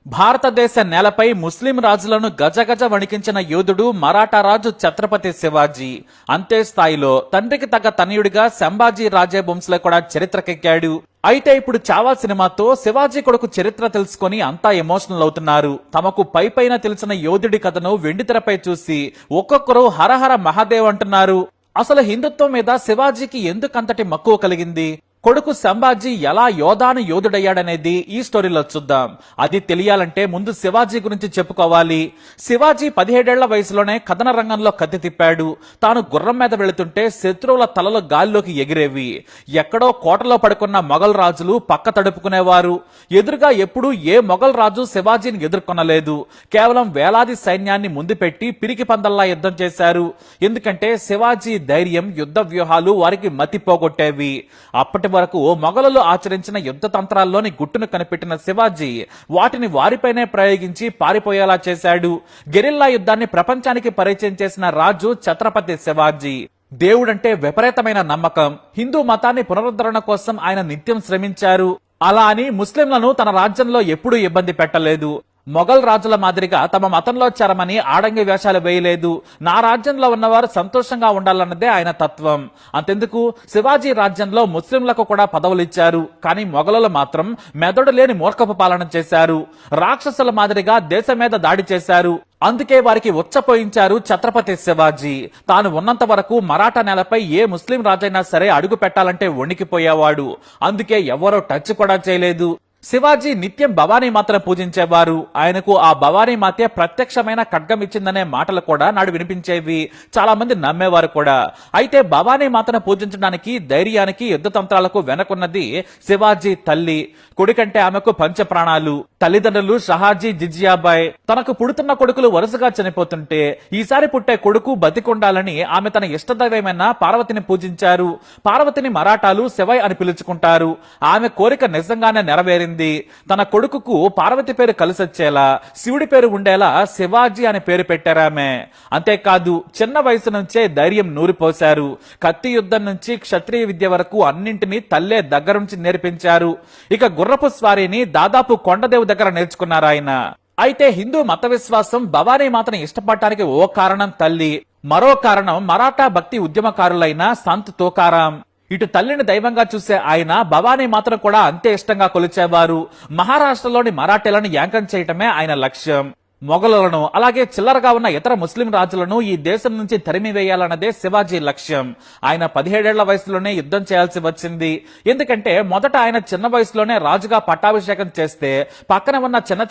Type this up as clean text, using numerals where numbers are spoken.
భారతదేశ నేలపై ముస్లిం రాజులను గజగజ వణికించిన యోధుడు మరాఠా రాజు ఛత్రపతి శివాజీ. అంతే స్థాయిలో తండ్రికి తగ్గ తనయుడిగా సంభాజీ రాజే వంశంలో కూడా చరిత్రకెక్కాడు. అయితే ఇప్పుడు చావా సినిమాతో శివాజీ కొడుకు చరిత్ర తెలుసుకుని అంతా ఎమోషనల్ అవుతున్నారు. తమకు పైపైన తెలిసిన యోధుడి కథను వెండితెరపై చూసి ఒక్కొక్కరు హరహర మహాదేవ్ అంటున్నారు. అసలు హిందుత్వం మీద శివాజీకి ఎందుకంతటి మక్కువ కలిగింది? కొడుకు సంభాజీ ఎలా యోధాను యోధుడయ్యాడనేది ఈ స్టోరీలో చూద్దాం. అది తెలియాలంటే ముందు శివాజీ గురించి చెప్పుకోవాలి. శివాజీ 17 ఏళ్ల వయసులోనే కథన రంగంలో కత్తి తిప్పాడు. తాను గుర్రం మీద వెళుతుంటే శత్రువుల తలలు గాల్లోకి ఎగిరేవి. ఎక్కడో కోటలో పడుకున్న మొఘల్ రాజులు పక్క తడుపుకునేవారు. ఎదురుగా ఎప్పుడూ ఏ మొఘల్ రాజు శివాజీని ఎదుర్కొనలేదు. కేవలం వేలాది సైన్యాన్ని ముందు పెట్టి పిరికి పందల్లా యుద్ధం చేశారు. ఎందుకంటే శివాజీ ధైర్యం, యుద్ధ వ్యూహాలు వారికి మతి పోగొట్టేవి. అప్పటి వరకు మొఘలులు ఆచరించిన యుద్ధ తంత్రాల్లోని గుట్టును కనిపెట్టిన శివాజీ వాటిని వారిపైనే ప్రయోగించి పారిపోయేలా చేశాడు. గెరిల్లా యుద్ధాన్ని ప్రపంచానికి పరిచయం చేసిన రాజు ఛత్రపతి శివాజీ. దేవుడంటే విపరీతమైన నమ్మకం. హిందూ మతాన్ని పునరుద్ధరణ కోసం ఆయన నిత్యం శ్రమించారు. అలా అని ముస్లింలను తన రాజ్యంలో ఎప్పుడూ ఇబ్బంది పెట్టలేదు. మొఘల్ రాజుల మాదిరిగా తమ మతంలో చేరమని ఆడంగి వేషాలు వేయలేదు. నా రాజ్యంలో ఉన్నవారు సంతోషంగా ఉండాలన్నదే ఆయన తత్వం. అంతెందుకు, శివాజీ రాజ్యంలో ముస్లింలకు కూడా పదవులు ఇచ్చారు. కానీ మొఘలులు మాత్రం మెదడు లేని మూర్ఖపు పాలన చేశారు. రాక్షసుల మాదిరిగా దేశం మీద దాడి చేశారు. అందుకే వారికి ఉచ్చపోయించారు ఛత్రపతి శివాజీ. తాను ఉన్నంత వరకు మరాఠా నేలపై ఏ ముస్లిం రాజైనా సరే అడుగు పెట్టాలంటే వణికిపోయేవాడు. అందుకే ఎవరో టచ్ కూడా చేయలేదు. శివాజీ నిత్యం భవానీ మాత్రం పూజించేవారు. ఆయనకు ఆ భవానీ మాతే ప్రత్యక్షమైన ఖడ్గం ఇచ్చిందనే మాటలు కూడా నాడు వినిపించేవి. చాలా మంది నమ్మేవారు కూడా. అయితే భవానీ మాతను పూజించడానికి, ధైర్యానికి, యుద్ధ తంత్రాలకు వెనకున్నది శివాజీ తల్లి. కొడుకంటే ఆమెకు పంచప్రాణాలు. తల్లిదండ్రులు షహాజీ, జిజియాబాయ్. తనకు పుడుతున్న కొడుకులు వరుసగా చనిపోతుంటే ఈసారి పుట్టే కొడుకు బతికుండాలని ఆమె తన ఇష్టదైవమైన పార్వతిని పూజించారు. పార్వతిని మరాఠాలు శివై అని పిలుచుకుంటారు. ఆమె కోరిక నిజంగానే నెరవేరింది. తన కొడుకుకు పార్వతి పేరు కలిసొచ్చేలా, శివుడి పేరు ఉండేలా శివాజీ అనే పేరు పెట్టారామె. అంతేకాదు, చిన్న వయసు నుంచే ధైర్యం నూరిపోశారు. కత్తి యుద్ధం నుంచి క్షత్రియ విద్య వరకు అన్నింటినీ తల్లే దగ్గరుంచి నేర్పించారు. ఇక గుర్రపు స్వారీని దాదాపు కొండదేవు దగ్గర నేర్చుకున్నారు ఆయన. అయితే హిందూ మత విశ్వాసం భవానీ మాతను ఇష్టపడటానికి ఓ కారణం తల్లి, మరో కారణం మరాఠా భక్తి ఉద్యమకారులైన సంత్ తుకారాం. ఇటు తల్లిని దైవంగా చూసే ఆయన భవానీ మాతను కూడా అంతే ఇష్టంగా కొలిచేవారు. మహారాష్ట్రలోని మరాఠీలను యాంకం చేయటమే ఆయన లక్ష్యం. మొఘలులను, అలాగే చిల్లరగా ఉన్న ఇతర ముస్లిం రాజులను ఈ దేశం నుంచి తరిమివేయాలన్నదే శివాజీ లక్ష్యం. ఆయన 17 ఏళ్ల వయసులోనే యుద్ధం చేయాల్సి వచ్చింది. ఎందుకంటే మొదట ఆయన చిన్న వయసులోనే రాజుగా పట్టాభిషేకం చేస్తే పక్కన ఉన్న చిన్న